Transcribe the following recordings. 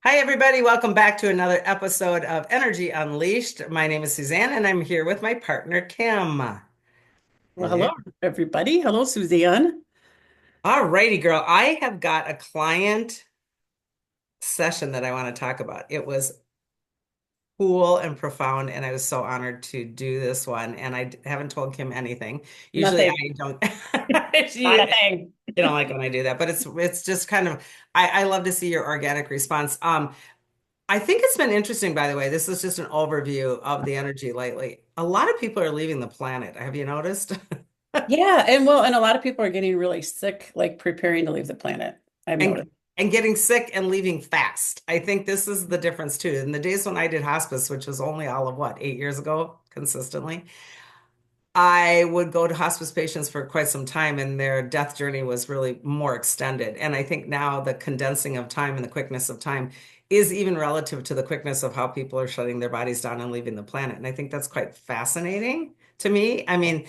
Hi, everybody. Welcome back to another episode of Energy Unleashed. My name is Suzanne, and I'm here with my partner, Kim. Well, hello, everybody. Hello, Suzanne. All righty, girl. I have got a client session that I want to talk about. It was cool and profound, and I was so honored to do this one. And I haven't told Kim anything. Usually, Nothing. I don't. Not a She, thing. you don't like when I do that, but it's just kind of. I love to see your organic response. I think it's been interesting, by the way. This is just an overview of the energy lately. A lot of people are leaving the planet. Have you noticed? Yeah, and a lot of people are getting really sick, like preparing to leave the planet. I've And noticed. and getting sick and leaving fast. I think this is the difference too. In the days when I did hospice, which was only all of what, 8 years ago, consistently, I would go to hospice patients for quite some time, and their death journey was really more extended. And I think now the condensing of time and the quickness of time is even relative to the quickness of how people are shutting their bodies down and leaving the planet. And I think that's quite fascinating to me. I mean,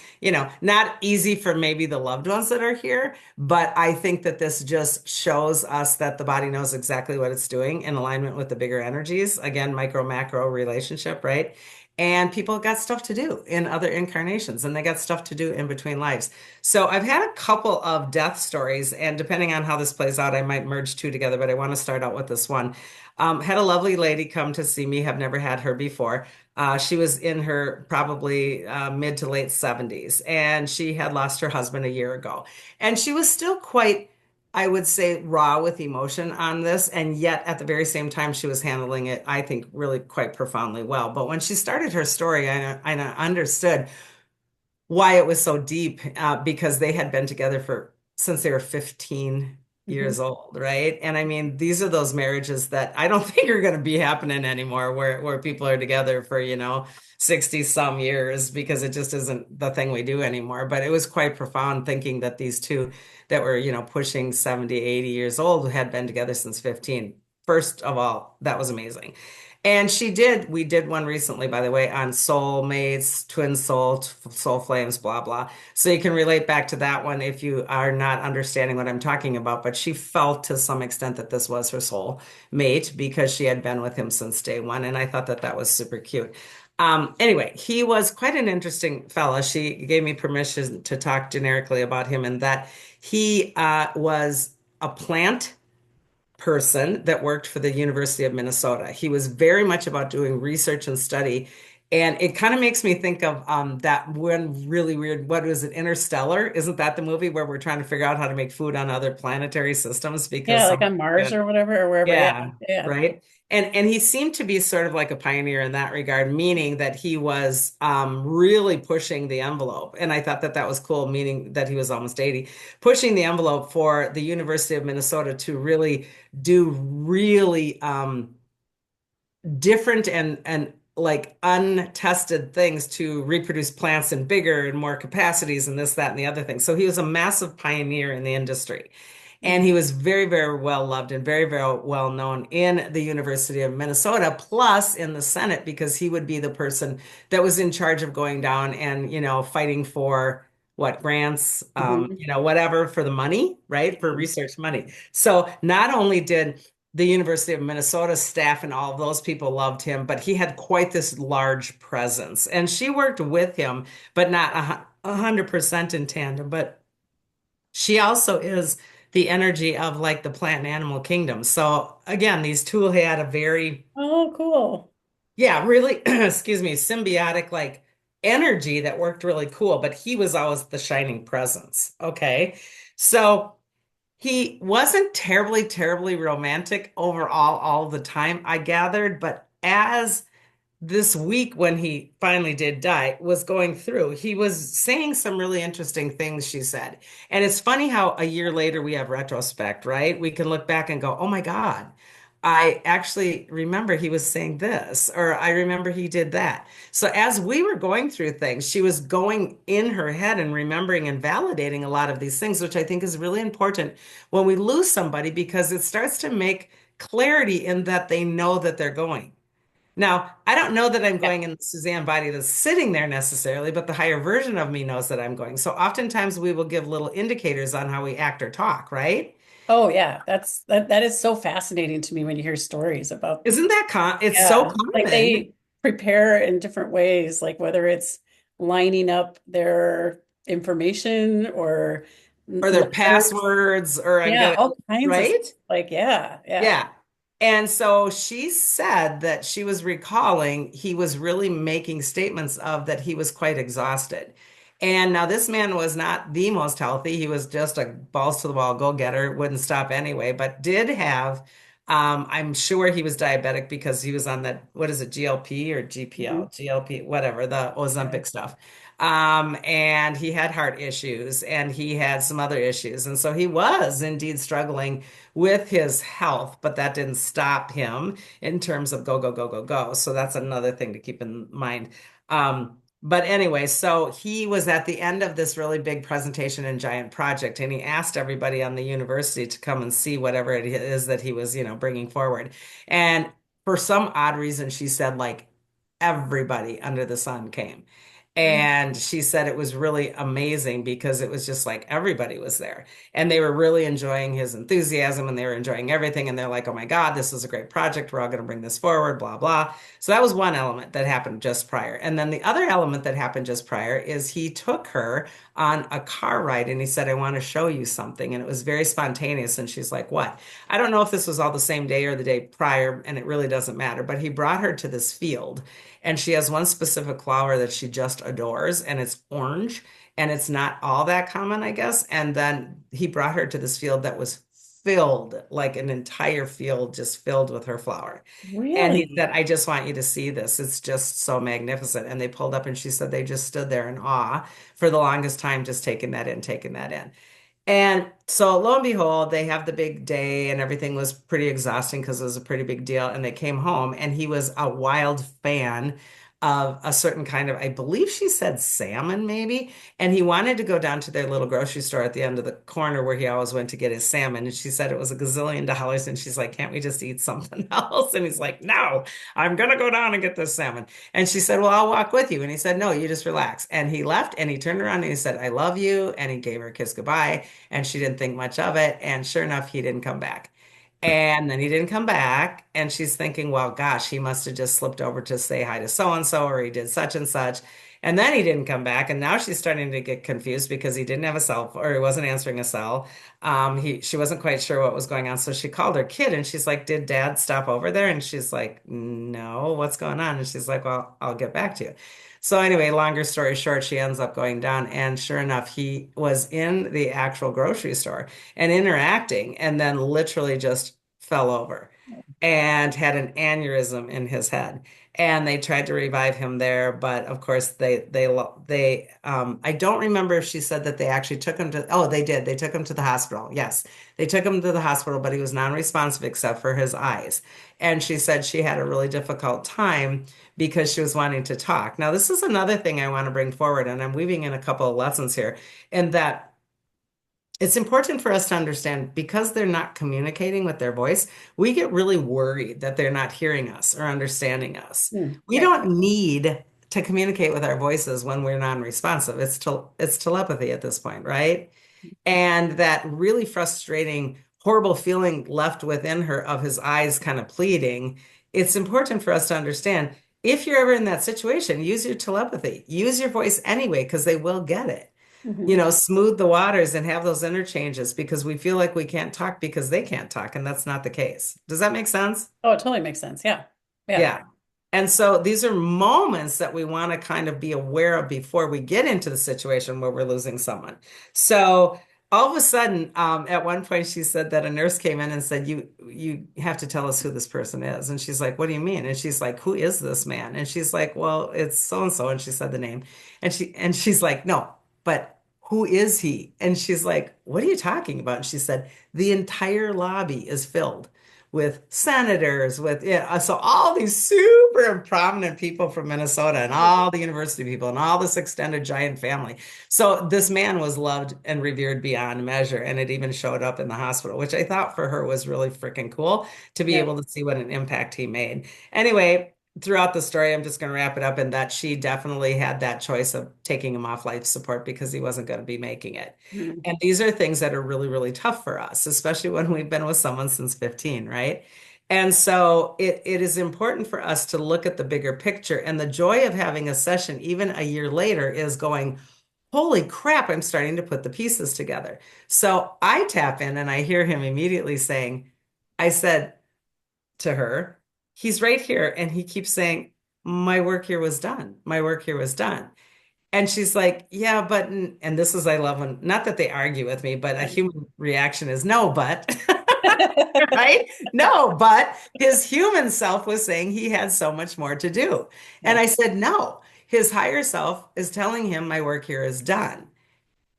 not easy for maybe the loved ones that are here, but I think that this just shows us that the body knows exactly what it's doing in alignment with the bigger energies. Again, micro macro relationship, right? And people got stuff to do in other incarnations, and they got stuff to do in between lives. So I've had a couple of death stories, and depending on how this plays out, I might merge two together, but I want to start out with this one. Had a lovely lady come to see me, have never had her before. She was in her probably mid to late 70s, and she had lost her husband a year ago. And she was still quite, I would say, raw with emotion on this. And yet, at the very same time, she was handling it, I think, really quite profoundly well. But when she started her story, I understood why it was so deep, because they had been together for since they were 15 Mhm. years old, right? And I mean, these are those marriages that I don't think are going to be happening anymore, where people are together for, 60 some years, because it just isn't the thing we do anymore. But it was quite profound thinking that these two that were, pushing 70, 80 years old had been together since 15. First of all, that was amazing. And we did one recently, by the way, on soul mates, twin soul, soul flames, blah, blah. So you can relate back to that one if you are not understanding what I'm talking about. But she felt to some extent that this was her soul mate because she had been with him since day one. And I thought that that was super cute. Anyway, he was quite an interesting fella. She gave me permission to talk generically about him, and that he was a plant person that worked for the University of Minnesota. He was very much about doing research and study. And it kind of makes me think of that one really weird, what was it, Interstellar? Isn't that the movie where we're trying to figure out how to make food on other planetary systems because Yeah, like some, on Mars yeah, or whatever, or wherever. Yeah, yeah, yeah. right. And he seemed to be sort of like a pioneer in that regard, meaning that he was really pushing the envelope. And I thought that that was cool, meaning that he was almost 80, pushing the envelope for the University of Minnesota to really do really different and like untested things to reproduce plants in bigger and more capacities and this, that, and the other thing. So he was a massive pioneer in the industry. And Mhm. he was very, very well loved and very, very well known in the University of Minnesota, plus in the Senate, because he would be the person that was in charge of going down and, fighting for what grants, Mhm. whatever for the money, right? For research money. So not only did the University of Minnesota staff and all of those people loved him, but he had quite this large presence. And she worked with him, but not 100% in tandem. But she also is the energy of like the plant and animal kingdom. So again, these two had a very, Oh, cool. yeah, really, excuse me, symbiotic like energy that worked really cool. But he was always the shining presence. Okay. So he wasn't terribly, terribly romantic overall all the time, I gathered, but as this week when he finally did die was going through, he was saying some really interesting things, she said. And it's funny how a year later we have retrospect, right? We can look back and go, oh my God, I actually remember he was saying this, or I remember he did that. So as we were going through things, she was going in her head and remembering and validating a lot of these things, which I think is really important when we lose somebody because it starts to make clarity in that they know that they're going. Now, I don't know that I'm Yeah. going in the Suzanne body that's sitting there necessarily, but the higher version of me knows that I'm going. So oftentimes we will give little indicators on how we act or talk, right? Oh yeah, that is so fascinating to me when you hear stories about, Isn't that it's so yeah, like common? they prepare in different ways, like whether it's lining up their information or Or their letters. passwords, or I'm Yeah, gonna, all kinds of stuff. right? Like, yeah, yeah. Yeah. And so she said that she was recalling he was really making statements of that he was quite exhausted. And now this man was not the most healthy. He was just a balls to the wall go-getter, wouldn't stop anyway, but did have, I'm sure he was diabetic because he was on that, what is it, GLP or Mhm. GPL, GLP, whatever, the Yeah. Ozempic stuff. And he had heart issues and he had some other issues. And so he was indeed struggling with his health, but that didn't stop him in terms of go, go, go, go, go. So that's another thing to keep in mind. But anyway, so he was at the end of this really big presentation and giant project, and he asked everybody on the university to come and see whatever it is that he was, bringing forward. And for some odd reason, she said, like, everybody under the sun came. And she said it was really amazing because it was just like everybody was there and they were really enjoying his enthusiasm and they were enjoying everything. And they're like, oh my God, this is a great project. We're all going to bring this forward, blah, blah. So that was one element that happened just prior. And then the other element that happened just prior is he took her on a car ride and he said, I want to show you something. And it was very spontaneous. And she's like, what? I don't know if this was all the same day or the day prior, and it really doesn't matter. But he brought her to this field and she has one specific flower that she just adores, and it's orange and it's not all that common, I guess. And then he brought her to this field that was filled, like an entire field just filled with her flower. And he Really? said, I just want you to see this. It's just so magnificent. And they pulled up and she said they just stood there in awe for the longest time, just taking that in, taking that in. And so lo and behold, they have the big day and everything was pretty exhausting because it was a pretty big deal. And they came home and he was a wild fan of a certain kind of, I believe she said salmon maybe. And he wanted to go down to their little grocery store at the end of the corner where he always went to get his salmon. And she said it was a gazillion dollars. And she's like, can't we just eat something else? And he's like, no, I'm going to go down and get this salmon. And she said, well, I'll walk with you. And he said, no, you just relax. And he left and he turned around and he said, I love you. And he gave her a kiss goodbye and she didn't think much of it. And sure enough, he didn't come back. And then he didn't come back. And she's thinking, well, gosh, he must have just slipped over to say hi to so and so, or he did such and such. And then he didn't come back. And now she's starting to get confused because he didn't have a cell phone or he wasn't answering a cell. She wasn't quite sure what was going on. So she called her kid and she's like, did dad stop over there? And she's like, no, what's going on? And she's like, well, I'll get back to you. So anyway, longer story short, she ends up going down, and sure enough, he was in the actual grocery store and interacting, and then literally just fell over and had an aneurysm in his head. And they tried to revive him there, but of course I don't remember if she said that they actually took him to, oh, they did. They took him to the hospital. Yes, they took him to the hospital, but he was non-responsive except for his eyes. And she said she had a really difficult time because she was wanting to talk. Now, this is another thing I want to bring forward, and I'm weaving in a couple of lessons here, in that it's important for us to understand because they're not communicating with their voice, we get really worried that they're not hearing us or understanding us. We Right. don't need to communicate with our voices when we're non-responsive. It's telepathy at this point, right? And that really frustrating, horrible feeling left within her of his eyes kind of pleading, it's important for us to understand if you're ever in that situation, use your telepathy, use your voice anyway, because they will get it. Mhm. Smooth the waters and have those interchanges because we feel like we can't talk because they can't talk, and that's not the case. Does that make sense? Oh, it totally makes sense. Yeah. Yeah. Yeah. And so these are moments that we want to kind of be aware of before we get into the situation where we're losing someone. So all of a sudden, at one point, she said that a nurse came in and said, "You have to tell us who this person is." And she's like, "What do you mean?" And she's like, "Who is this man?" And she's like, "Well, it's so and so." And she said the name, and she's like, "No, but who is he?" And she's like, "What are you talking about?" And she said, "The entire lobby is filled with senators, with yeah, so all these super prominent people from Minnesota and all the university people and all this extended giant family. So this man was loved and revered beyond measure, and it even showed up in the hospital, which I thought for her was really freaking cool to be Yeah. able to see what an impact he made. Anyway, throughout the story, I'm just going to wrap it up in that she definitely had that choice of taking him off life support because he wasn't going to be making it. Mm. And these are things that are really, really tough for us, especially when we've been with someone since 15, right? And so it is important for us to look at the bigger picture. And the joy of having a session, even a year later, is going, holy crap, I'm starting to put the pieces together. So I tap in and I hear him immediately saying, I said, to her, he's right here. And he keeps saying, my work here was done. My work here was done. And she's like, yeah, but, and this is, I love when, not that they argue with me, but a human reaction is no, but, right? No, but his human self was saying he had so much more to do. And Yeah. I said, no, his higher self is telling him my work here is done.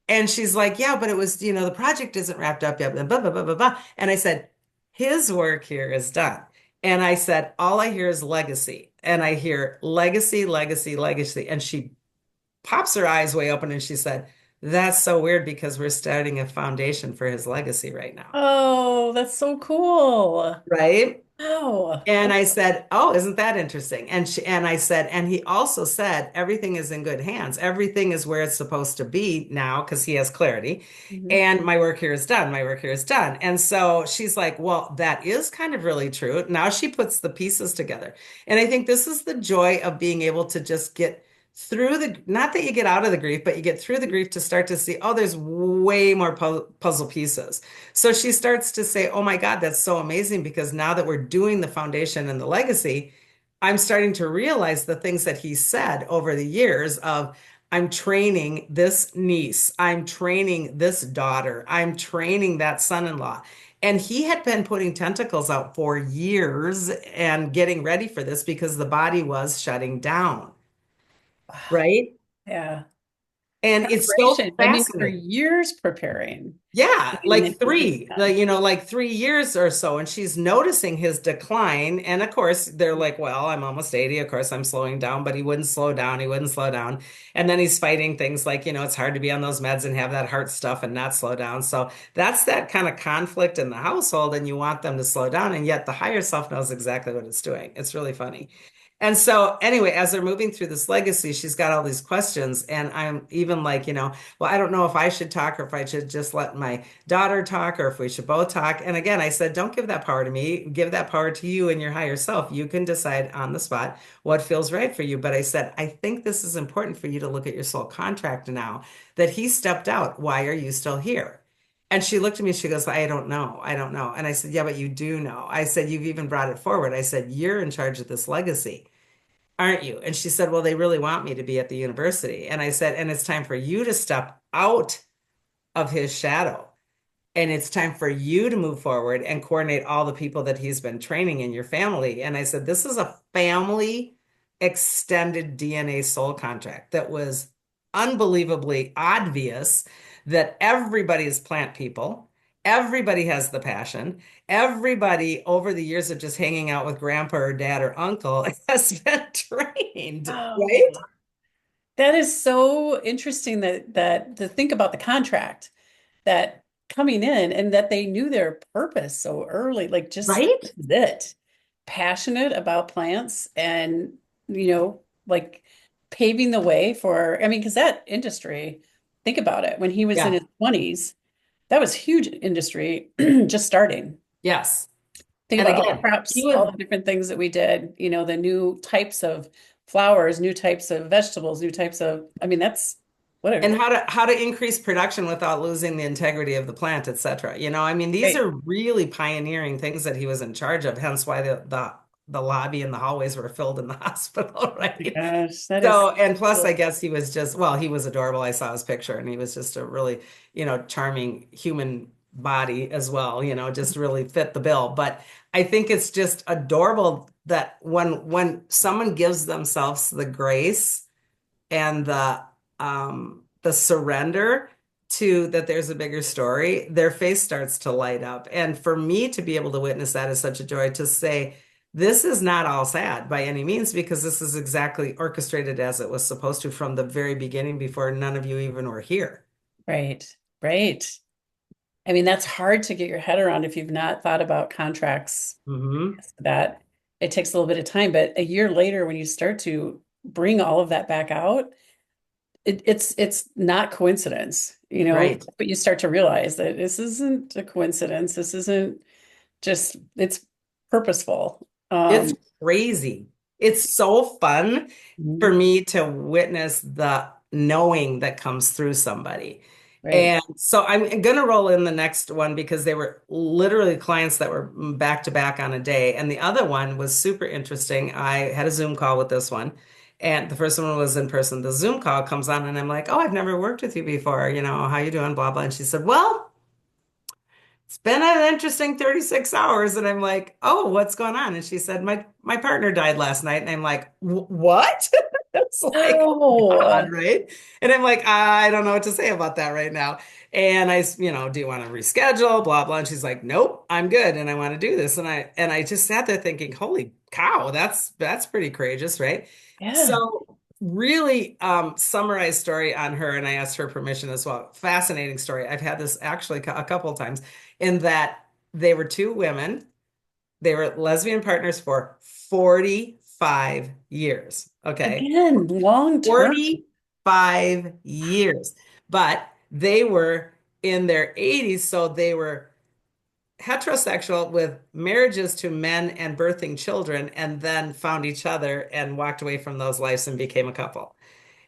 And she's like, yeah, but it was, the project isn't wrapped up yet, blah, blah, blah, blah, blah, blah. And I said, his work here is done. And I said, all I hear is legacy. And I hear legacy, legacy, legacy. And she pops her eyes way open and she said, that's so weird because we're starting a foundation for his legacy right now. Oh, that's so cool. Right? Wow. And I said, "Oh, isn't that interesting?" And I said, and he also said, everything is in good hands. Everything is where it's supposed to be now because he has clarity. Mhm. And my work here is done. My work here is done. And so she's like, "Well, that is kind of really true." Now she puts the pieces together. And I think this is the joy of being able to just get through the, not that you get out of the grief, but you get through the grief to start to see, oh, there's way more puzzle pieces. So she starts to say, oh my God, that's so amazing because now that we're doing the foundation and the legacy, I'm starting to realize the things that he said over the years of, I'm training this niece, I'm training this daughter, I'm training that son-in-law. And he had been putting tentacles out for years and getting ready for this because the body was shutting down, Wow. right? Yeah. And it's so Preparation. I mean, for fascinating. years preparing. Yeah, And then like he gets three, done. like 3 years or so. And she's noticing his decline. And of course, they're like, well, I'm almost 80. Of course, I'm slowing down, but he wouldn't slow down. He wouldn't slow down. And then he's fighting things like, it's hard to be on those meds and have that heart stuff and not slow down. So that's that kind of conflict in the household. And you want them to slow down. And yet the higher self knows exactly what it's doing. It's really funny. And so, anyway, as they're moving through this legacy, she's got all these questions. And I'm even like, well, I don't know if I should talk or if I should just let my daughter talk or if we should both talk. And again, I said, don't give that power to me. Give that power to you and your higher self. You can decide on the spot what feels right for you. But I said, I think this is important for you to look at your soul contract now that he stepped out. Why are you still here? And she looked at me, she goes, I don't know. I don't know. And I said, yeah, but you do know. I said, you've even brought it forward. I said, you're in charge of this legacy, aren't you? And she said, well, they really want me to be at the university. And I said, and it's time for you to step out of his shadow. And it's time for you to move forward and coordinate all the people that he's been training in your family. And I said, this is a family extended DNA soul contract that was unbelievably obvious that everybody is plant people. Everybody has the passion. Everybody over the years of just hanging out with grandpa or dad or uncle has been trained, Oh, right? that is so interesting that to think about the contract that coming in and that they knew their purpose so early, like just Right? this is it. Passionate about plants and like paving the way for, I mean, because that industry, think about it, when he was in Yeah. his 20s, that was huge industry just starting. Yes. Think And about all the again, he crops, all was the different things that we did, the new types of flowers, new types of vegetables, new types of, I mean, that's what a and how to increase production without losing the integrity of the plant, et cetera. I mean, these great. are really pioneering things that he was in charge of, hence why the lobby and the hallways were filled in the hospital, My right? gosh, that is So, and plus, I cool. guess he was just, well, he was adorable. I saw his picture and he was just a really, charming human body as well, just really fit the bill. But I think it's just adorable that when someone gives themselves the grace and the surrender to that there's a bigger story, their face starts to light up. And for me to be able to witness that is such a joy to say, this is not all sad by any means, because this is exactly orchestrated as it was supposed to from the very beginning before none of you even were here. Right, right. I mean, that's hard to get your head around if you've not thought about contracts. Hmm. That. it takes a little bit of time, but a year later, when you start to bring all of that back out, it's not coincidence, Right. but you start to realize that this isn't a coincidence. This isn't just, it's purposeful. It's crazy. It's so fun for Mhm. me to witness the knowing that comes through somebody. Right. And so I'm going to roll in the next one because they were literally clients that were back to back on a day. And the other one was super interesting. I had a Zoom call with this one, and the first one was in person. The Zoom call comes on, and I'm like, "Oh, I've never worked with you before. How you doing? Blah, blah." And she said, "Well, it's been an interesting 36 hours." And I'm like, "Oh, what's going on?" And she said, my partner died last night." And I'm like, What?" It's like, Oh, God, right? And I'm like, I don't know what to say about that right now. And do you want to reschedule? Blah, blah. And she's like, "Nope, I'm good. And I want to do this." And I just sat there thinking, holy cow, that's pretty courageous, right? yeah. So really summarized story on her, and I asked her permission as well. Fascinating story. I've had this actually a couple of times in that they were two women. They were lesbian partners for 45 years. Okay. Again, long term. 45 years. But they were in their 80s, so they were heterosexual with marriages to men and birthing children, and then found each other and walked away from those lives and became a couple.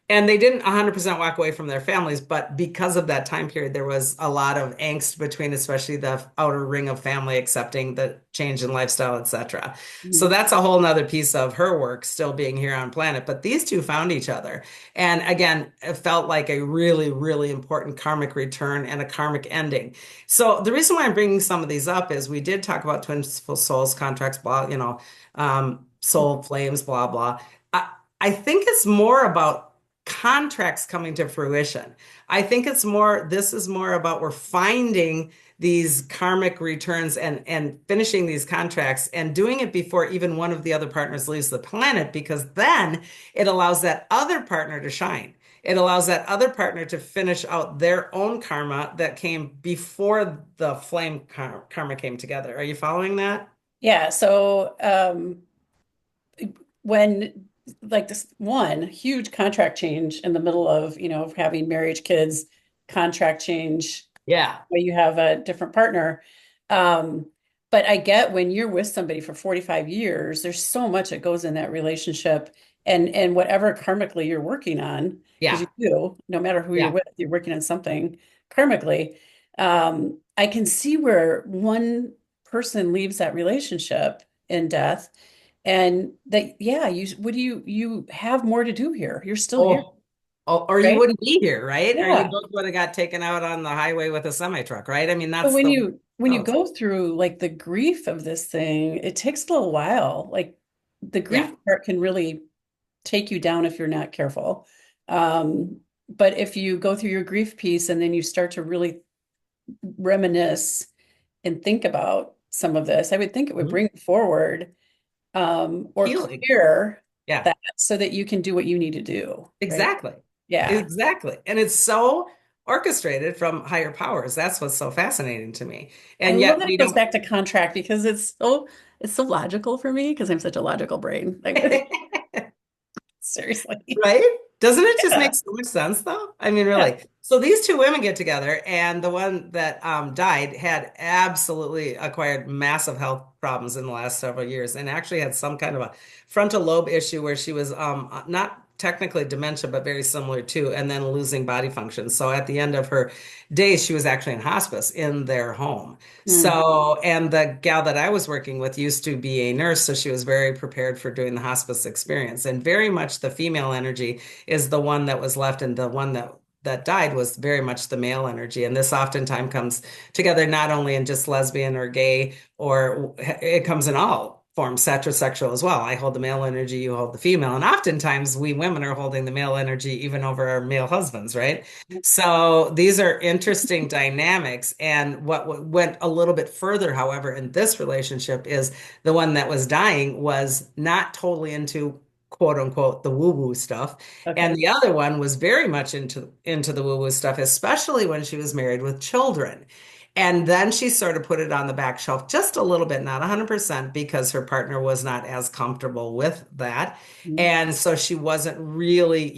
And they didn't 100% walk away from their families, but because of that time period, there was a lot of angst between, especially the outer ring of family accepting the change in lifestyle, etc. So Mhm. that's a whole nother piece of her work still being here on planet. But these two found each other. And again, it felt like a really, really important karmic return and a karmic ending. So the reason why I'm bringing some of these up is we did talk about twin souls, contracts, blah, soul flames, blah, blah. I think it's more about contracts coming to fruition. I think this is more about we're finding these karmic returns and finishing these contracts and doing it before even one of the other partners leaves the planet, because then it allows that other partner to shine. It allows that other partner to finish out their own karma that came before the flame karma came together. Are you following that? Yeah. So, when like this one huge contract change in the middle of, of having marriage, kids, contract change, Yeah. where you have a different partner. Um, but I get when you're with somebody for 45 years, there's so much that goes in that relationship and whatever karmically you're working on, because you Yeah. do, no matter who you're Yeah. with, you're working on something karmically. I can see where one person leaves that relationship in death and that, yeah, you have more to do here. You're still here, Oh, oh, or you right? wouldn't be here, right? Or you Yeah. both would have got taken out on the highway with a semi truck, right? I mean, But that's when the way you it goes. go through like the grief of this thing, it takes a little while. Like the Yeah. grief part can really take you down if you're not careful. But if you go through your grief piece and then you start to really reminisce and think about some of this, I would think it would Mhm. bring forward or Healing. clear Yeah. that so that you can do what you need to do, right? Exactly. Yeah. Exactly. And it's so orchestrated from higher powers. That's what's so fascinating to me. I And love yet that we it goes don't. back to contract because it's so logical for me because I'm such a logical brain. Like, seriously. Right? Doesn't it just make Yeah. so much sense though? I mean, Yeah. really. So these two women get together, and the one that died had absolutely acquired massive health problems in the last several years, and actually had some kind of a frontal lobe issue where she was not technically dementia, but very similar to, and then losing body function. So at the end of her days, she was actually in hospice in their home. Mm, So, and the gal that I was working with used to be a nurse, so she was very prepared for doing the hospice experience. And very much the female energy is the one that was left, and the one that died was very much the male energy. And this oftentimes comes together not only in just lesbian or gay, or it comes in all forms, heterosexual as well. I hold the male energy, you hold the female. And oftentimes we women are holding the male energy even over our male husbands, right? So these are interesting dynamics. And what went a little bit further, however, in this relationship is the one that was dying was not totally into quote unquote the woo-woo stuff. And okay. the other one was very much into the woo-woo stuff, especially when she was married with children. And then she sort of put it on the back shelf just a little bit, not 100%, because her partner was not as comfortable with that. Mhm. And so she wasn't really,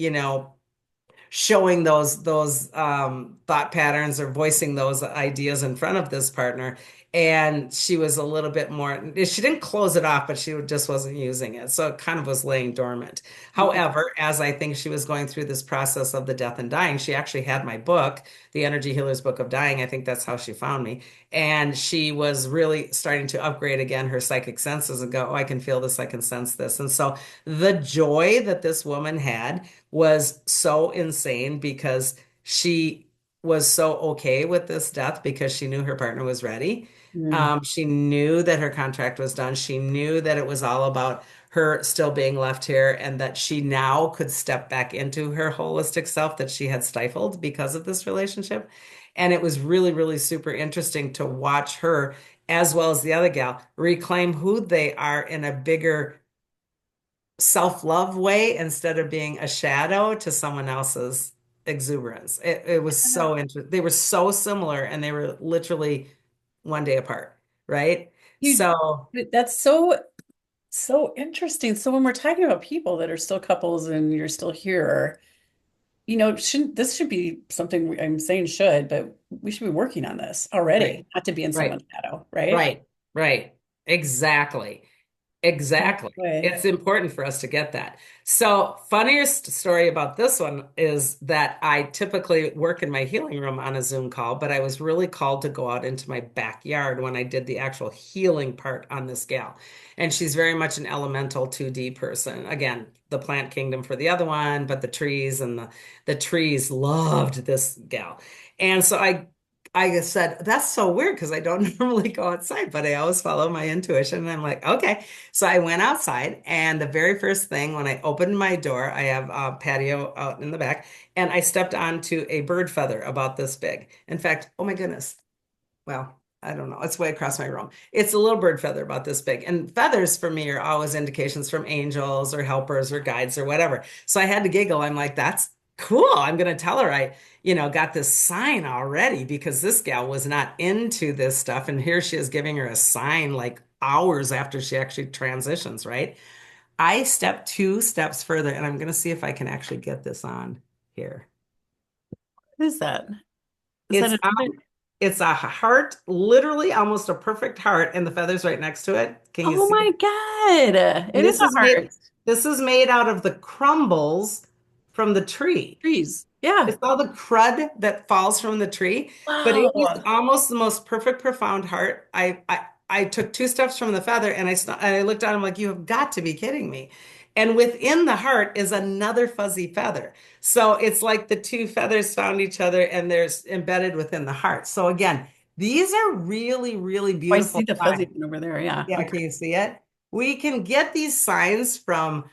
showing those thought patterns or voicing those ideas in front of this partner. And she was a little bit more, she didn't close it off, but she just wasn't using it. So it kind of was laying dormant. Mhm. However, as I think she was going through this process of the death and dying, she actually had my book, The Energy Healer's Book of Dying. I think that's how she found me. And she was really starting to upgrade again her psychic senses and go, oh, I can feel this, I can sense this. And so the joy that this woman had was so insane because she was so okay with this death because she knew her partner was ready. Mhm. She knew that her contract was done. She knew that it was all about her still being left here and that she now could step back into her holistic self that she had stifled because of this relationship. And it was really, really super interesting to watch her, as well as the other gal, reclaim who they are in a bigger self-love way instead of being a shadow to someone else's exuberance. It was so interesting. They were so similar and they were literally one day apart, right? You, So, that's so interesting. So when we're talking about people that are still couples and you're still here, shouldn't this should be something I'm saying should, but we should be working on this right, already, not to be in right, someone's shadow, right? right, right. Exactly. Exactly. Way. It's important for us to get that. So, funniest story about this one is that I typically work in my healing room on a Zoom call, but I was really called to go out into my backyard when I did the actual healing part on this gal. And she's very much an elemental 2D person. Again, the plant kingdom for the other one, but the trees and the trees loved this gal. And so I said, that's so weird because I don't normally go outside, but I always follow my intuition. And I'm like, okay. So I went outside, and the very first thing when I opened my door, I have a patio out in the back, and I stepped onto a bird feather about this big. In fact, oh my goodness. Well, I don't know. It's way across my room. It's a little bird feather about this big. And feathers for me are always indications from angels or helpers or guides or whatever. So I had to giggle. I'm like, that's cool. I'm going to tell her got this sign already because this gal was not into this stuff. And here she is giving her a sign like hours after she actually transitions, right? I step 2 steps further and I'm going to see if I can actually get this on here. What is that? Is that It's a It's a heart, literally almost a perfect heart, and the feathers right next to it. Can you Oh see my it? God. And It is a heart. this is made out of the crumbles from the tree. Trees. Yeah. It's all the crud that falls from the tree, but it was Wow. almost the most perfect, profound heart. I took 2 steps from the feather and I looked at him like, you have got to be kidding me. And within the heart is another fuzzy feather. So it's like the two feathers found each other and there's embedded within the heart. So again, these are really, really Oh, I see beautiful the fuzzy signs. one over there. Yeah. Yeah, Okay. can you see it? We can get these signs from,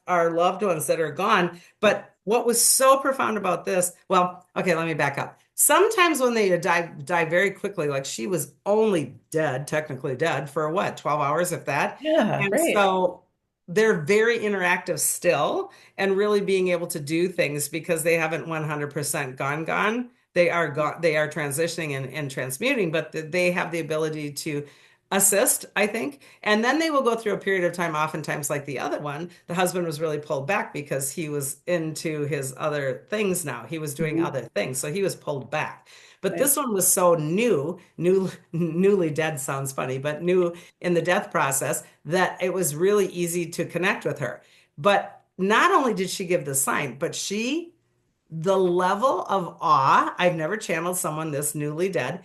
our loved ones that are gone. But what was so profound about this, well, okay, let me back up. Sometimes when they die very quickly, like she was only dead, technically dead for what, 12 hours, if that. Yeah. And Right. so they're very interactive still and really being able to do things because they haven't 100% gone. They are transitioning and transmuting, but they have the ability to assist, I think. And then they will go through a period of time, oftentimes like the other one. The husband was really pulled back because he was into his other things now. He was doing Mhm. other things. So he was pulled back. But Right. this one was so newly dead sounds funny, but new in the death process that it was really easy to connect with her. But not only did she give the sign, but the level of awe, I've never channeled someone this newly dead.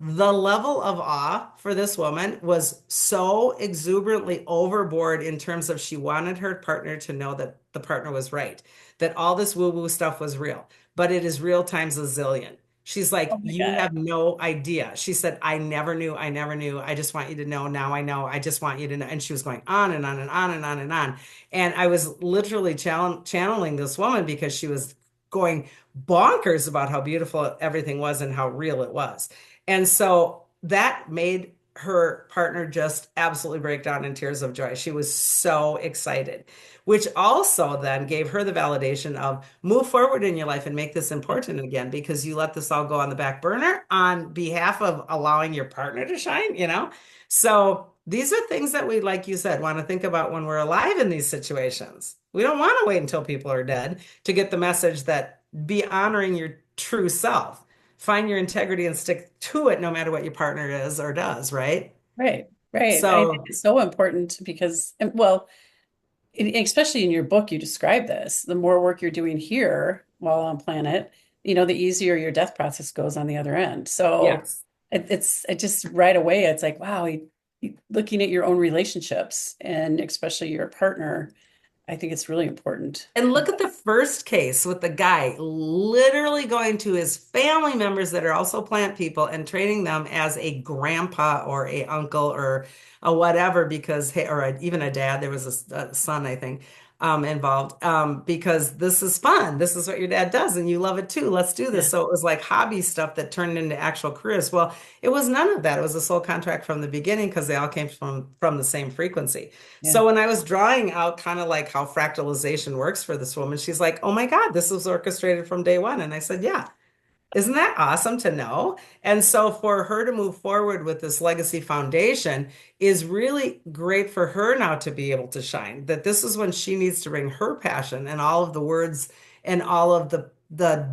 The level of awe for this woman was so exuberantly overboard in terms of she wanted her partner to know that the partner was right, that all this woo-woo stuff was real, but it is real times a zillion. She's Oh like, my you God. have no idea. She said, I never knew. I never knew. I just want you to know. Now I know. I just want you to know. And she was going on and on and on and on and on. And I was literally channeling this woman because she was going bonkers about how beautiful everything was and how real it was. And so that made her partner just absolutely break down in tears of joy. She was so excited, which also then gave her the validation of move forward in your life and make this important again because you let this all go on the back burner on behalf of allowing your partner to shine, you know? So these are things that we, like you said, want to think about when we're alive in these situations. We don't want to wait until people are dead to get the message that be honoring your true self. Find your integrity and stick to it no matter what your partner is or does, right? Right, right. I think So, it's so important because, and well, especially in your book, you describe this. The more work you're doing here while on planet, the easier your death process goes on the other end. So yes. it just right away, it's like, wow, looking at your own relationships and especially your partner, I think it's really important. And look at the first case with the guy literally going to his family members that are also plant people and treating them as a grandpa or a uncle or a whatever because hey, or even a dad. There was a son, I think, involved because this is fun. This is what your dad does, and you love it too. Let's do this. Yeah, So it was like hobby stuff that turned into actual careers. Well, it was none of that. It was a soul contract from the beginning because they all came from the same frequency. yeah. So when I was drawing out kind of like how fractalization works for this woman, she's like, "Oh my God, this was orchestrated from day one." And I said, "Yeah, isn't that awesome to know?" And so for her to move forward with this legacy foundation is really great for her now to be able to shine. That this is when she needs to bring her passion and all of the words and all of the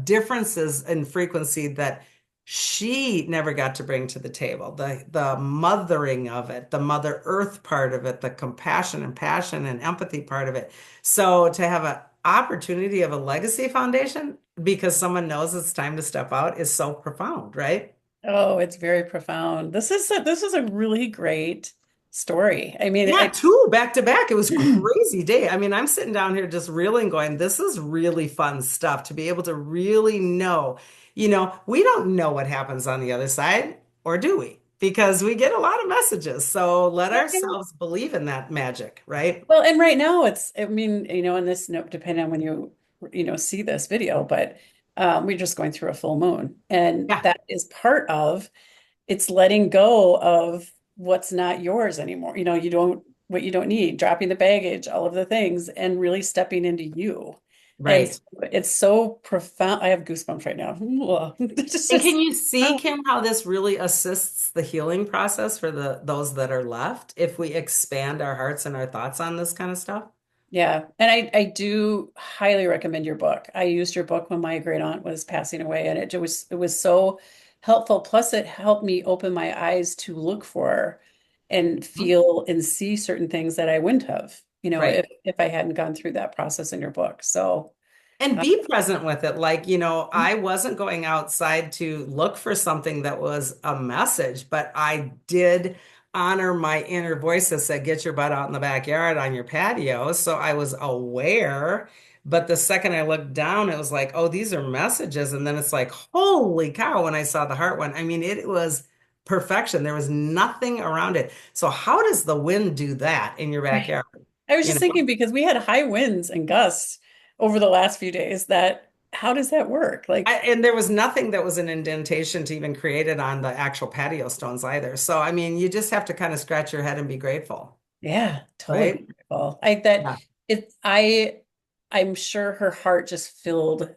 differences in frequency that she never got to bring to the table. The mothering of it, the Mother Earth part of it, the compassion and passion and empathy part of it. So to have an opportunity of a legacy foundation because someone knows it's time to step out is so profound, right? Oh, it's very profound. This is a really great story. I mean, Yeah, two back to back. It was crazy day. I mean, I'm sitting down here just reeling, going, this is really fun stuff to be able to really know. We don't know what happens on the other side, or do we? Because we get a lot of messages. So let ourselves believe in that magic, right? well, and right now I mean, and this, no, depending on when see this video, but we're just going through a full moon. And Yeah, that is part of it's letting go of what's not yours anymore. What you don't need, dropping the baggage, all of the things, and really stepping into you. And right. it's so profound. I have goosebumps right now. It's And can just, you see, Kim, how this really assists the healing process for those that are left if we expand our hearts and our thoughts on this kind of stuff? yeah. And I do highly recommend your book. I used your book when my great aunt was passing away, and it was so helpful. Plus, it helped me open my eyes to look for and Mhm. feel and see certain things that I wouldn't have, Right. if I hadn't gone through that process in your book. So, And uh, be present with it. Like, I wasn't going outside to look for something that was a message, but I did honor my inner voice that said, get your butt out in the backyard on your patio. So I was aware. But the second I looked down, it was like, oh, these are messages. And then it's like, holy cow, when I saw the heart one, I mean, it was perfection. There was nothing around it. So how does the wind do that in your right. backyard? I was You just know? thinking because we had high winds and gusts over the last few days that how does that work? Like, And there was nothing that was an indentation to even create it on the actual patio stones either. So, I mean, you just have to kind of scratch your head and be grateful, yeah, totally right? beautiful. I that Yeah. it I'm sure her heart just filled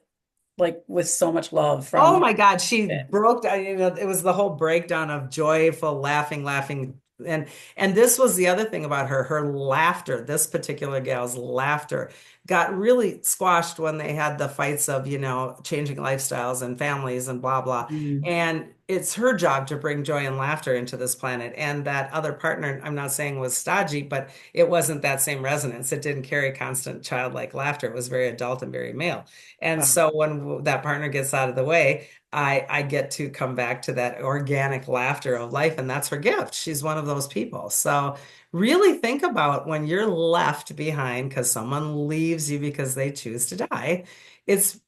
like with so much love Oh from my God, she it. broke down, it was the whole breakdown of joyful, laughing, laughing. And this was the other thing about her, her laughter, this particular gal's laughter got really squashed when they had the fights of, changing lifestyles and families and blah, blah. Mm. And it's her job to bring joy and laughter into this planet. And that other partner, I'm not saying was stodgy, but it wasn't that same resonance. It didn't carry constant childlike laughter. It was very adult and very male. And Wow. so when that partner gets out of the way, I get to come back to that organic laughter of life, and that's her gift. She's one of those people. So really think about when you're left behind because someone leaves you because they choose to die. It's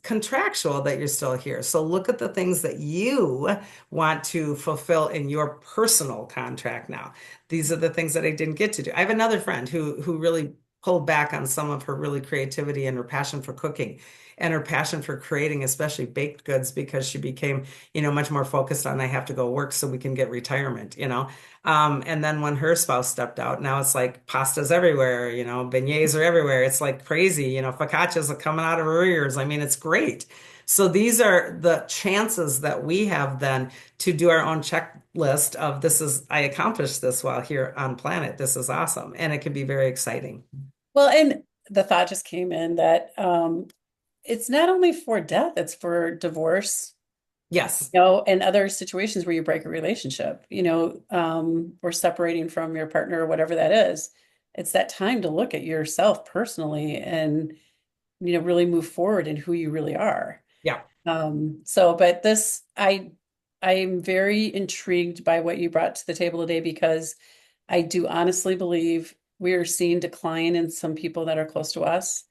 contractual that you're still here. So look at the things that you want to fulfill in your personal contract now. These are the things that I didn't get to do. I have another friend who really pulled back on some of her really creativity and her passion for cooking and her passion for creating, especially baked goods, because she became, much more focused on I have to go work so we can get retirement. And then when her spouse stepped out, now it's like pastas everywhere, beignets are everywhere. It's like crazy, focaccias are coming out of her ears. I mean, it's great. So these are the chances that we have then to do our own checklist of I accomplished this while here on planet. This is awesome. And it can be very exciting. Well, and the thought just came in that it's not only for death, it's for divorce, Yes. and other situations where you break a relationship, or separating from your partner or whatever that is. It's that time to look at yourself personally and, really move forward in who you really are. Yeah. But I'm very intrigued by what you brought to the table today because I do honestly believe we are seeing decline in some people that are close to us.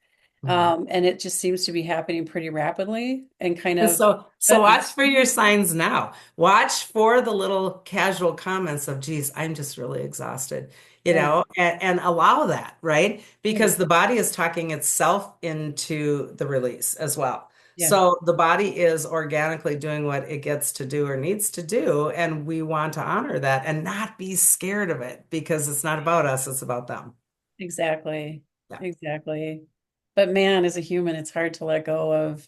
Mhm. And it just seems to be happening pretty rapidly and kind And of so watch for your signs now. Watch for the little casual comments of, geez, I'm just really exhausted, yeah, and allow that, right? yeah, Because the body is talking itself into the release as well. yeah, So the body is organically doing what it gets to do or needs to do. And we want to honor that and not be scared of it because it's not about us, it's about them. exactly. Yeah. Exactly. But man, as a human, it's hard to let go of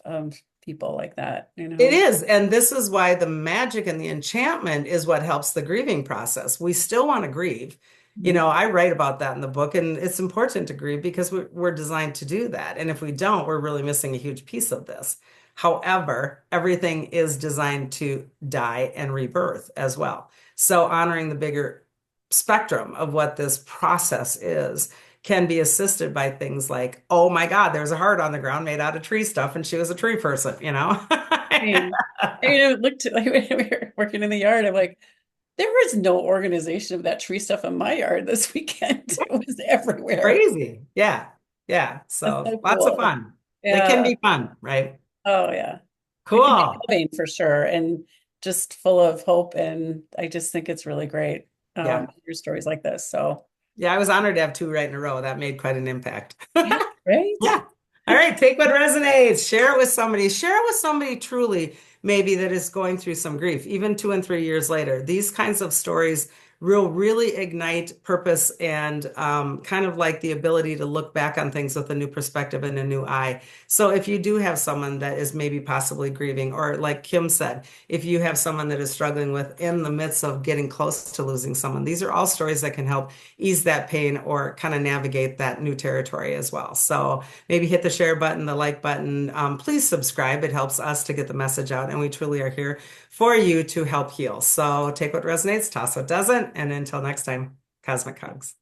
people like that, you It know? is. And this is why the magic and the enchantment is what helps the grieving process. We still want to grieve. Mhm. I write about that in the book, and it's important to grieve because we're designed to do that. And if we don't, we're really missing a huge piece of this. However, everything is designed to die and rebirth as well. So honoring the bigger spectrum of what this process is can be assisted by things like, oh my God, there's a heart on the ground made out of tree stuff, and she was a tree person. mean, looked like when we were working in the yard, I'm like, there was no organization of that tree stuff in my yard this weekend. It was everywhere. Crazy. Yeah. Yeah. That's So so lots of cool. fun. They can Yeah. be fun, right? Oh, yeah. It can be Cool. loving for sure and just full of hope. And I just think it's really great. Yeah. Hear stories like this. So, Yeah. I was honored to have two right in a row. That made quite an impact. yeah, right? Yeah. All right. Take what resonates. Share it with somebody. Share it with somebody truly, maybe that is going through some grief, even 2 and 3 years later. These kinds of stories will really ignite purpose and kind of like the ability to look back on things with a new perspective and a new eye. So if you do have someone that is maybe possibly grieving, or like Kim said, if you have someone that is struggling with in the midst of getting close to losing someone, these are all stories that can help ease that pain or kind of navigate that new territory as well. So maybe hit the share button, the like button. Please subscribe. It helps us to get the message out, and we truly are here for you to help heal. So take what resonates, toss what doesn't, and until next time, Cosmic Hugs.